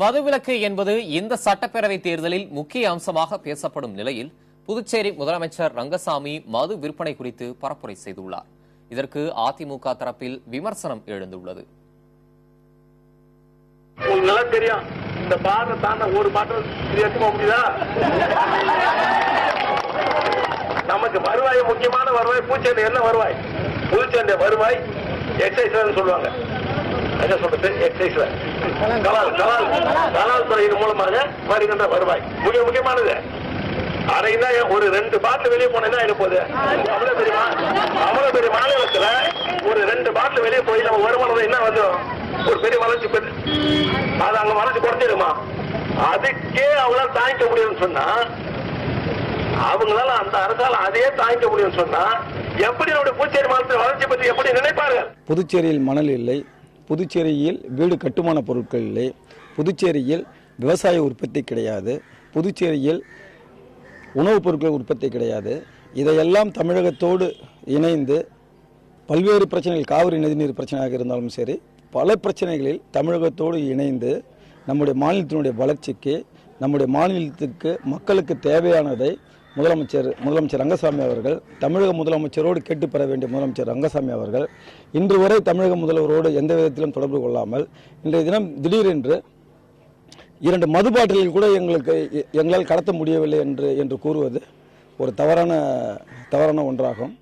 மதுவிலக்கு என்பது இந்த சட்டப்பேரவை தேர்தலில் முக்கிய அம்சமாக பேசப்படும் நிலையில் புதுச்சேரி முதலமைச்சர் ரங்கசாமி மது விற்பனை குறித்து பரப்புரை செய்துள்ளார். இதற்கு அதிமுக தரப்பில் விமர்சனம் எழுந்துள்ளது. தெரியும் இந்த பாட தாண்ட ஒரு பாட்டில் முடியுதா? நமக்கு வருவாய் முக்கியமான வருவாய் பூச்சேரி என்ன வருவாய்? புதுச்சேரி வருவாய் எக்ஸைஸ் சொல்லுவாங்க. என்ன சொல்றது? எக்ஸைஸ் கலால் துறையின் மூலமாக வருகின்ற வருவாய் மிக முக்கியமானது. அதைன்னா ஒரு 2 பாட்டில் வெளியே போனா என்ன போகுது? அவ்வளவு பெரிய மாநிலத்துல ஒரு 2 பாட்டில் வெளியே போய் நம்ம வருமானம் என்ன வந்துடும்? ஒரு பெரிய வளர்ச்சி அது அங்க வளர்ச்சி குறைஞ்சிருமா? அதுக்கே அவங்களால தாங்கிக்க முடியும்னு சொன்னா, அவங்களால அந்த அரசால அதையே தாங்கிக்க முடியும்னு சொன்னா எப்படி நம்முடைய புதுச்சேரி மாநிலத்தின் வளர்ச்சி பற்றி எப்படி நினைப்பார்கள்? புதுச்சேரியில் மணல் இல்லை, புதுச்சேரியில் வீடு கட்டுமான பொருட்கள் இல்லை, புதுச்சேரியில் விவசாய உற்பத்தி கிடையாது, புதுச்சேரியில் உணவுப் பொருட்கள் உற்பத்தி கிடையாது. இதையெல்லாம் தமிழகத்தோடு இணைந்து பல்வேறு பிரச்சனைகள், காவிரி நதிநீர் பிரச்சனையாக இருந்தாலும் சரி, பல பிரச்சனைகளில் தமிழகத்தோடு இணைந்து நம்முடைய மாநிலத்தினுடைய வளர்ச்சிக்கு, நம்முடைய மாநிலத்துக்கு மக்களுக்கு தேவையானதை முதலமைச்சர் ரங்கசாமி அவர்கள், தமிழக முதலமைச்சரோடு கேட்டு பெற வேண்டிய முதலமைச்சர் ரங்கசாமி அவர்கள் இன்று வரை தமிழக முதல்வரோடு எந்த விதத்திலும் தொடர்பு கொள்ளாமல் இன்றைய தினம் திடீரென்று 2 மது பாட்டில்கள் கூட எங்களால் கடத்த முடியவில்லை என்று கூறுவது ஒரு தவறான ஒன்றாகும்.